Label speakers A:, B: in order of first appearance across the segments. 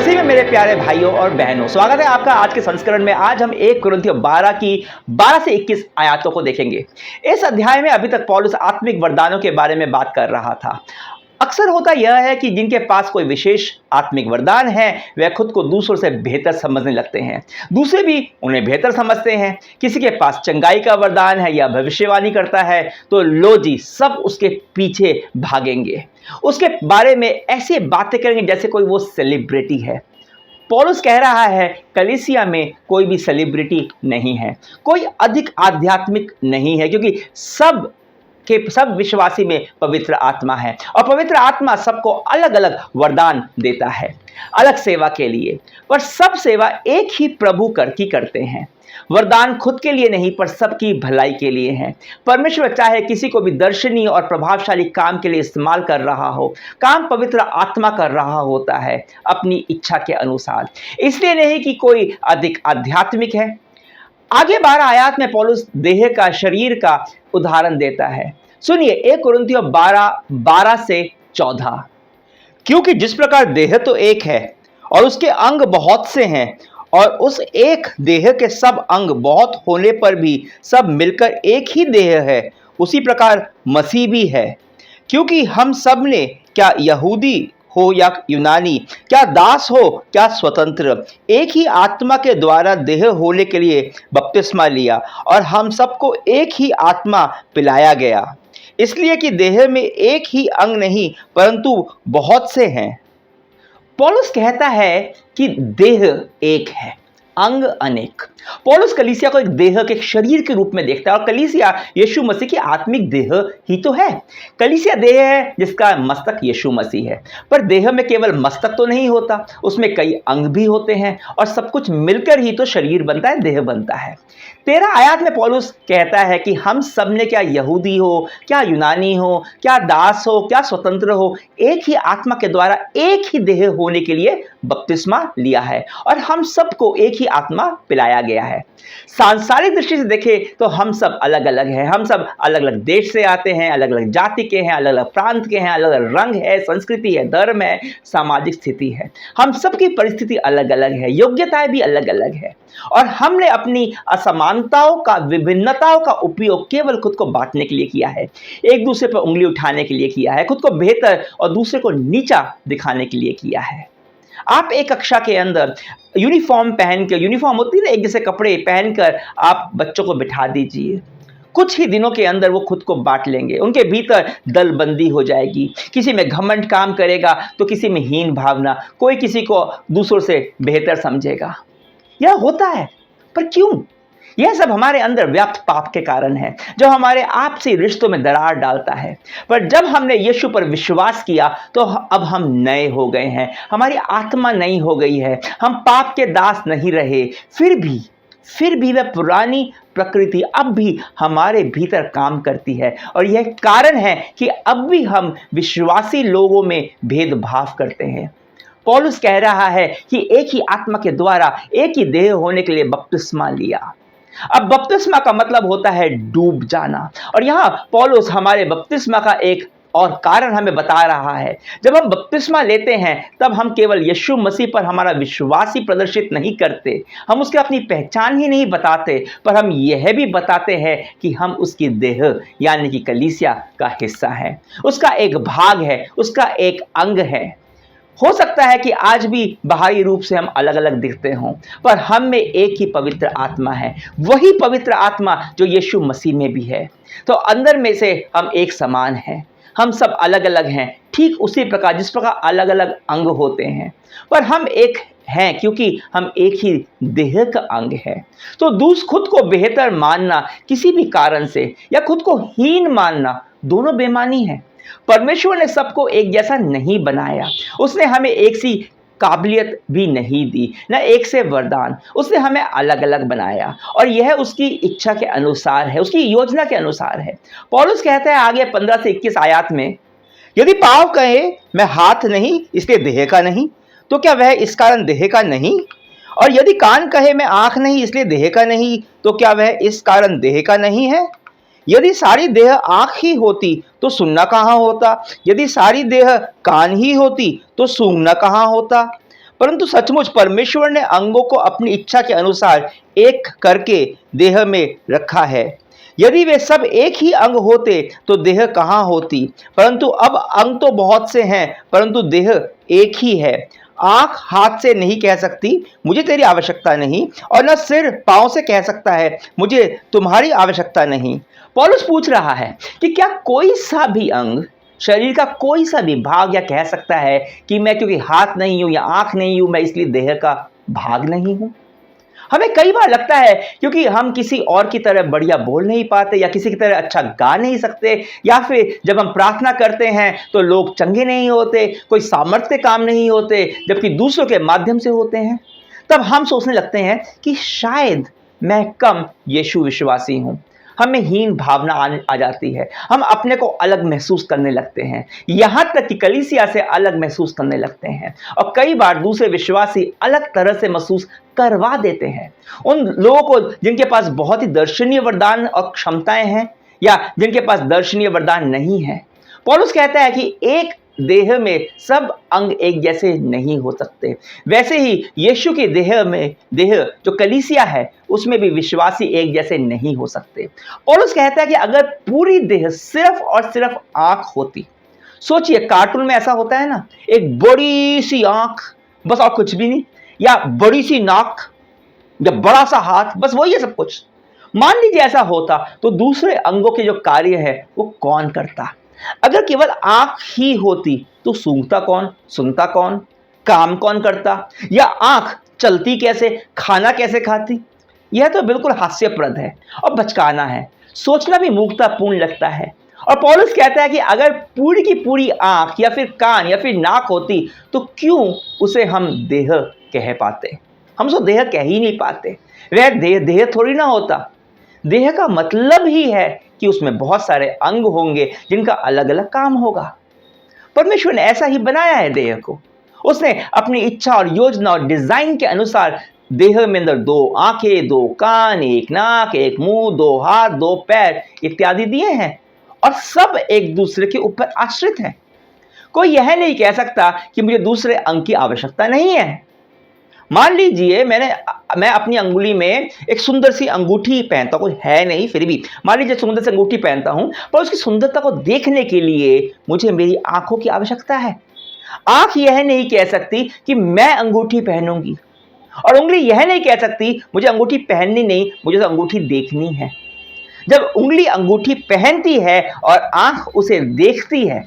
A: मसीह में मेरे प्यारे भाइयों और बहनों, स्वागत है आपका आज के संस्करण में। आज हम 1 कुरिन्थियों 12 की 12 से 21 आयतों को देखेंगे। इस अध्याय में अभी तक पौलुस आत्मिक वरदानों के बारे में बात कर रहा था। अक्सर होता यह है कि जिनके पास कोई विशेष आत्मिक वरदान है वे खुद को दूसरों से बेहतर समझने लगते हैं, दूसरे भी उन्हें बेहतर समझते हैं। किसी के पास चंगाई का वरदान है या भविष्यवाणी करता है तो लो जी सब उसके पीछे भागेंगे, उसके बारे में ऐसी बातें करेंगे जैसे कोई वो सेलिब्रिटी है। पौलुस कह रहा है कलीसिया में कोई भी सेलिब्रिटी नहीं है, कोई अधिक आध्यात्मिक नहीं है, क्योंकि सब विश्वासी में पवित्र आत्मा है और पवित्र आत्मा सबको अलग अलग वरदान देता है अलग सेवा के लिए, पर सब सेवा एक ही प्रभु की करते हैं। वरदान खुद के लिए नहीं पर सबकी भलाई के लिए है। परमेश्वर चाहे किसी को भी दर्शनीय और प्रभावशाली काम के लिए इस्तेमाल कर रहा हो, काम पवित्र आत्मा कर रहा होता है अपनी इच्छा के अनुसार, इसलिए नहीं कि कोई अधिक आध्यात्मिक है। आगे 12 आयत में पौलुस देह का, शरीर का उदाहरण देता है। सुनिए 1 कुरिन्थियों 12 से 14। क्योंकि जिस प्रकार देह तो एक है और उसके अंग बहुत से हैं और उस एक देह के सब अंग बहुत होने पर भी सब मिलकर एक ही देह है, उसी प्रकार मसीह भी है। क्योंकि हम सब ने, क्या यहूदी हो या यूनानी, क्या दास हो क्या स्वतंत्र, एक ही आत्मा के द्वारा देह होने के लिए बपतिस्मा लिया और हम सबको एक ही आत्मा पिलाया गया, इसलिए कि देह में एक ही अंग नहीं परंतु बहुत से हैं। पौलुस कहता है कि देह एक है, अंग अनेक। पौलुस कलीसिया को एक देह के, एक शरीर के रूप में देखता है और कलीसिया यीशु मसीह की आत्मिक देह ही तो है। कलीसिया देह है जिसका मस्तक यीशु मसीह है, पर देह में केवल मस्तक तो नहीं होता, उसमें कई अंग भी होते हैं और सब कुछ मिलकर ही तो शरीर बनता है, देह बनता है। 13 आयत में पौलुस कहता है कि हम सब ने, क्या यहूदी हो क्या यूनानी हो, क्या दास हो क्या स्वतंत्र हो, एक ही आत्मा के द्वारा एक ही देह होने के लिए बपतिस्मा लिया है और हम सबको एक ही आत्मा पिलाया गया है। सांसारिक दृष्टि से देखें तो हम सब अलग अलग हैं, हम सब अलग अलग देश से आते हैं, अलग अलग जाति के हैं, अलग अलग प्रांत के हैं, अलग अलग रंग है, संस्कृति है, धर्म है, सामाजिक स्थिति है। हम सबकी परिस्थिति अलग अलग है, योग्यताएं भी अलग अलग है और हमने अपनी असमानताओं का, विभिन्नताओं का उपयोग केवल खुद को बांटने के लिए किया है, एक दूसरे पर उंगली उठाने के लिए किया है, खुद को बेहतर और दूसरे को नीचा दिखाने के लिए किया है। आप एक कक्षा के अंदर यूनिफॉर्म पहन के, यूनिफॉर्म होती है ना, एक जैसे कपड़े पहनकर आप बच्चों को बिठा दीजिए, कुछ ही दिनों के अंदर वो खुद को बांट लेंगे, उनके भीतर दलबंदी हो जाएगी। किसी में घमंड काम करेगा तो किसी में हीन भावना, कोई किसी को दूसरों से बेहतर समझेगा। यह होता है, पर क्यों? यह सब हमारे अंदर व्याप्त पाप के कारण है, जो हमारे आपसी रिश्तों में दरार डालता है। पर जब हमने यीशु पर विश्वास किया तो अब हम नए हो गए हैं, हमारी आत्मा नई हो गई है, हम पाप के दास नहीं रहे। फिर भी वह पुरानी प्रकृति अब भी हमारे भीतर काम करती है और यह कारण है कि अब भी हम विश्वासी लोगों में भेदभाव करते हैं। पौलुस कह रहा है कि एक ही आत्मा के द्वारा एक ही देह होने के लिए बपतिस्मा लिया। अब बपतिस्मा का मतलब होता है डूब जाना, और यहाँ पौलुस हमारे बपतिस्मा का एक और कारण हमें बता रहा है। जब हम बपतिस्मा लेते हैं तब हम केवल यीशु मसीह पर हमारा विश्वास ही प्रदर्शित नहीं करते, हम उसके अपनी पहचान ही नहीं बताते, पर हम यह भी बताते हैं कि हम उसकी देह यानी कि कलीसिया का हिस्सा है, उसका एक भाग है, उसका एक अंग है। हो सकता है कि आज भी बाहरी रूप से हम अलग अलग दिखते हों, पर हम में एक ही पवित्र आत्मा है, वही पवित्र आत्मा जो यीशु मसीह में भी है। तो अंदर में से हम एक समान हैं, हम सब अलग अलग हैं, ठीक उसी प्रकार जिस प्रकार अलग अलग अंग होते हैं, पर हम एक हैं क्योंकि हम एक ही देह का अंग है। तो खुद को बेहतर मानना किसी भी कारण से या खुद को हीन मानना, दोनों बेईमानी है। परमेश्वर ने सबको एक जैसा नहीं बनाया, उसने हमें एक सी काबिलियत भी नहीं दी, न एक से वरदान, उसने हमें अलग अलग बनाया और यह उसकी इच्छा के अनुसार है, उसकी योजना के अनुसार है। पौलुस कहता है आगे 15 से 21 आयत में, यदि पाँव कहे मैं हाथ नहीं इसलिए देह का नहीं, तो क्या वह इस कारण देह का नहीं? और यदि कान कहे मैं आँख नहीं इसलिए देह का नहीं, तो क्या वह इस कारण देह का नहीं है? यदि सारी देह आंख ही होती तो सुनना कहाँ होता? यदि सारी देह कान ही होती तो सूंघना कहाँ होता? परंतु सचमुच परमेश्वर ने अंगों को अपनी इच्छा के अनुसार एक करके देह में रखा है। यदि वे सब एक ही अंग होते तो देह कहाँ होती, परंतु अब अंग तो बहुत से हैं परंतु देह एक ही है। आंख हाथ से नहीं कह सकती मुझे तेरी आवश्यकता नहीं, और न सिर पांव से कह सकता है मुझे तुम्हारी आवश्यकता नहीं। पौलुस पूछ रहा है कि क्या कोई सा भी अंग, शरीर का कोई सा भी भाग या कह सकता है कि मैं क्योंकि हाथ नहीं हूं या आंख नहीं हूं मैं इसलिए देह का भाग नहीं हूं। हमें कई बार लगता है क्योंकि हम किसी और की तरह बढ़िया बोल नहीं पाते या किसी की तरह अच्छा गा नहीं सकते, या फिर जब हम प्रार्थना करते हैं तो लोग चंगे नहीं होते, कोई सामर्थ्य काम नहीं होते जबकि दूसरों के माध्यम से होते हैं, तब हम सोचने लगते हैं कि शायद मैं कम यीशु विश्वासी हूं। हमें हीन भावना आ जाती है, हम अपने को अलग महसूस करने लगते हैं, यहां तक कि कलीसिया से अलग महसूस करने लगते हैं, और कई बार दूसरे विश्वासी अलग तरह से महसूस करवा देते हैं उन लोगों को जिनके पास बहुत ही दर्शनीय वरदान और क्षमताएं हैं या जिनके पास दर्शनीय वरदान नहीं है। पौलुस कहता है कि एक देह में सब अंग एक जैसे नहीं हो सकते, वैसे ही यीशु के देह जो कलीसिया है उसमें भी विश्वासी एक जैसे नहीं हो सकते। पौलुस कहता है कि अगर पूरी देह सिर्फ और सिर्फ आंख होती, सोचिए कार्टून में ऐसा होता है ना, एक बड़ी सी आंख बस और कुछ भी नहीं, या बड़ी सी नाक या बड़ा सा हाथ, बस वही है सब कुछ। मान लीजिए ऐसा होता तो दूसरे अंगों के जो कार्य है वो कौन करता। अगर केवल आंख ही होती तो सूंघता कौन, सुनता कौन, काम कौन करता, या आंख चलती कैसे, खाना कैसे खाती। यह तो बिल्कुल हास्यप्रद है और बचकाना है, सोचना भी मूर्खतापूर्ण लगता है। और पौलुस कहता है कि अगर पूरी की पूरी आंख या फिर कान या फिर नाक होती तो क्यों उसे हम देह कह पाते। हम उसको देह कह ही नहीं पाते। वह देह थोड़ी ना होता। देह का मतलब ही है कि उसमें बहुत सारे अंग होंगे जिनका अलग अलग काम होगा। परमेश्वर ने ऐसा ही बनाया है देह को। उसने अपनी इच्छा और योजना और डिजाइन के अनुसार देह में अंदर 2 आंखें, 2 कान, 1 नाक, 1 मुंह, 2 हाथ, 2 पैर इत्यादि दिए हैं, और सब एक दूसरे के ऊपर आश्रित हैं। कोई यह नहीं कह सकता कि मुझे दूसरे अंग की आवश्यकता नहीं है। मान लीजिए मैं अपनी अंगुली में एक सुंदर सी अंगूठी पहनता हूं, कोई है नहीं फिर भी मान लीजिए सुंदर सी अंगूठी पहनता हूं, पर उसकी सुंदरता को देखने के लिए मुझे मेरी आंखों की आवश्यकता है। आंख यह नहीं कह सकती कि मैं अंगूठी पहनूंगी, और उंगली यह नहीं कह सकती मुझे अंगूठी पहननी नहीं, मुझे तो अंगूठी देखनी है। जब उंगली अंगूठी पहनती है और आंख उसे देखती है,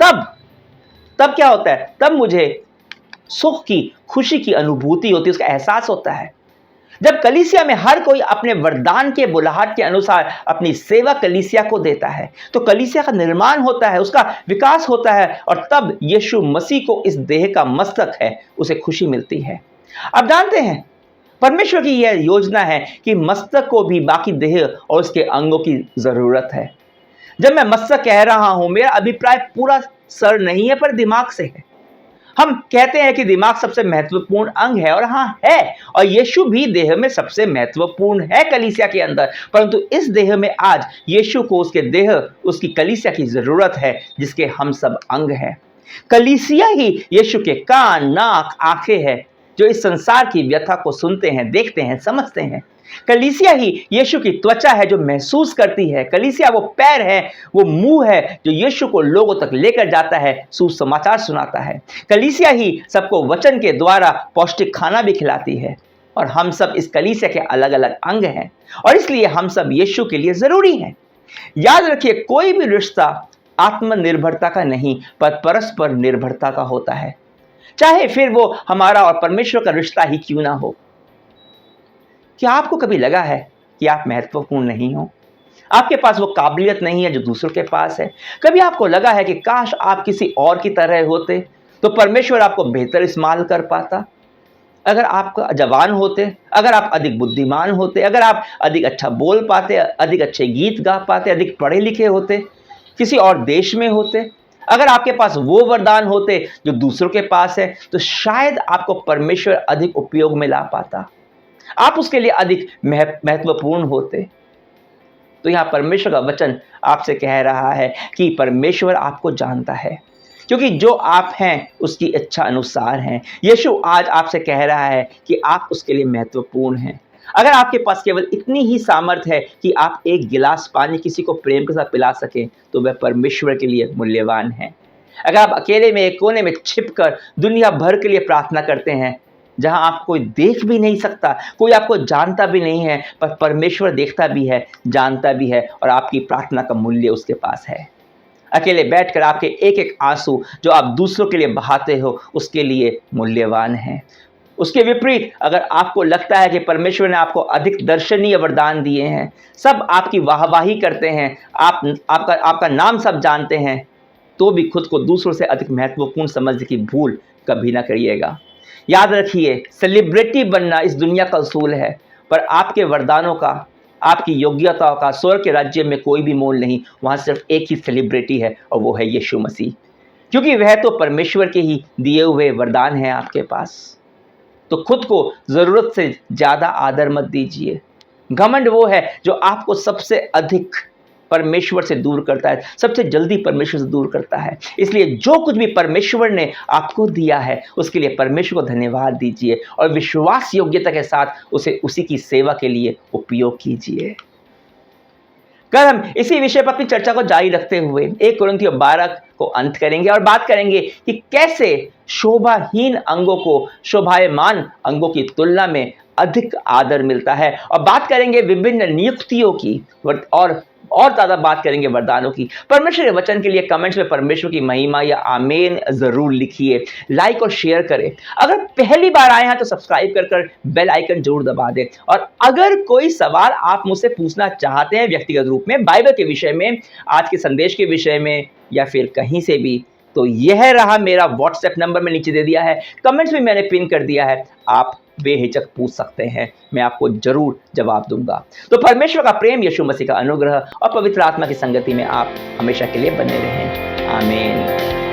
A: तब क्या होता है, तब मुझे सुख की, खुशी की अनुभूति होती है, उसका एहसास होता है। जब कलीसिया में हर कोई अपने वरदान के बुलाहट के अनुसार अपनी सेवा कलीसिया को देता है तो कलीसिया का निर्माण होता है, उसका विकास होता है, और तब यीशु मसीह को इस देह का मस्तक है उसे खुशी मिलती है। अब जानते हैं परमेश्वर की यह योजना है कि मस्तक को भी बाकी देह और उसके अंगों की जरूरत है। जब मैं मस्तक कह रहा हूं, मेरा अभिप्राय पूरा सर नहीं है पर दिमाग से है। हम कहते हैं कि दिमाग सबसे महत्वपूर्ण अंग है, और हाँ है, और यीशु भी देह में सबसे महत्वपूर्ण है कलीसिया के अंदर, परंतु इस देह में आज यीशु को उसके देह, उसकी कलीसिया की जरूरत है जिसके हम सब अंग हैं। कलीसिया ही यीशु के कान, नाक, आंखें हैं जो इस संसार की व्यथा को सुनते हैं, देखते हैं, समझते हैं। कलीसिया ही यीशु की त्वचा है जो महसूस करती है। कलीसिया वो पैर है, वो मुंह है जो यीशु को लोगों तक लेकर जाता है, सुसमाचार सुनाता है। कलीसिया ही सबको वचन के द्वारा पौष्टिक खाना भी खिलाती है, और हम सब इस कलीसिया के अलग अलग अंग हैं, और इसलिए हम सब यीशु के लिए जरूरी हैं। याद रखिए, कोई भी रिश्ता आत्मनिर्भरता का नहीं पर परस्पर निर्भरता का होता है, चाहे फिर वो हमारा और परमेश्वर का रिश्ता ही क्यों ना हो। क्या आपको कभी लगा है कि आप महत्वपूर्ण नहीं हो, आपके पास वो काबिलियत नहीं है जो दूसरों के पास है? कभी आपको लगा है कि काश आप किसी और की तरह होते तो परमेश्वर आपको बेहतर इस्तेमाल कर पाता? अगर आप जवान होते, अगर आप अधिक बुद्धिमान होते, अगर आप अधिक अच्छा बोल पाते, अधिक अच्छे गीत गा पाते, अधिक पढ़े लिखे होते, किसी और देश में होते, अगर आपके पास वो वरदान होते जो दूसरों के पास है, तो शायद आपको परमेश्वर अधिक उपयोग में ला पाता, आप उसके लिए अधिक महत्वपूर्ण होते। तो यहां परमेश्वर का वचन आपसे कह रहा है कि परमेश्वर आपको जानता है, क्योंकि जो आप हैं उसकी इच्छा अनुसार हैं। यीशु आज आपसे कह रहा है कि आप उसके लिए महत्वपूर्ण हैं। अगर आपके पास केवल इतनी ही सामर्थ्य है कि आप एक गिलास पानी किसी को प्रेम के साथ पिला सकें, तो वह परमेश्वर के लिए मूल्यवान है। अगर आप अकेले में एक कोने में छिपकर दुनिया भर के लिए प्रार्थना करते हैं, जहां आप कोई देख भी नहीं सकता, कोई आपको जानता भी नहीं है, पर परमेश्वर देखता भी है, जानता भी है और आपकी प्रार्थना का मूल्य उसके पास है। अकेले बैठकर आपके एक एक आंसू जो आप दूसरों के लिए बहाते हो, उसके लिए मूल्यवान है। उसके विपरीत अगर आपको लगता है कि परमेश्वर ने आपको अधिक दर्शनीय वरदान दिए हैं, सब आपकी वाहवाही करते हैं, आपका नाम सब जानते हैं, तो भी खुद को दूसरों से अधिक महत्वपूर्ण समझने की भूल कभी ना करिएगा। याद रखिए, सेलिब्रिटी बनना इस दुनिया का उसूल है, पर आपके वरदानों का, आपकी योग्यताओं का स्वर्ग के राज्य में कोई भी मोल नहीं। वहाँ सिर्फ एक ही सेलिब्रिटी है और वो है यीशु मसीह, क्योंकि वह तो परमेश्वर के ही दिए हुए वरदान हैं आपके पास। तो खुद को ज़रूरत से ज़्यादा आदर मत दीजिए। घमंड वो है जो आपको सबसे अधिक परमेश्वर से दूर करता है, सबसे जल्दी परमेश्वर से दूर करता है। इसलिए जो कुछ भी परमेश्वर ने आपको दिया है, उसके लिए परमेश्वर को धन्यवाद दीजिए और विश्वास योग्यता के साथ उसे उसी की सेवा के लिए उपयोग कीजिए। कल हम इसी विषय पर अपनी चर्चा को जारी रखते हुए 1 कुरिन्थियों 12 को अंत करेंगे और बात करेंगे कि कैसे शोभाहीन अंगों को शोभायमान अंगों की तुलना में अधिक आदर मिलता है, और बात करेंगे विभिन्न नियुक्तियों की और ज़्यादा बात करेंगे वरदानों की। परमेश्वर के वचन के लिए कमेंट्स में परमेश्वर की महिमा या आमीन ज़रूर लिखिए, लाइक और शेयर करें। अगर पहली बार आए हैं तो सब्सक्राइब कर बेल आइकन जरूर दबा दें। और अगर कोई सवाल आप मुझसे पूछना चाहते हैं व्यक्तिगत रूप में, बाइबल के विषय में, आज के संदेश के विषय में, या फिर कहीं से भी, तो यह रहा मेरा व्हाट्सएप नंबर, मैं नीचे दे दिया है, कमेंट्स में मैंने पिन कर दिया है। आप बेहिचक पूछ सकते हैं, मैं आपको जरूर जवाब दूंगा। तो परमेश्वर का प्रेम, यीशु मसीह का अनुग्रह और पवित्र आत्मा की संगति में आप हमेशा के लिए बने रहें। आमीन।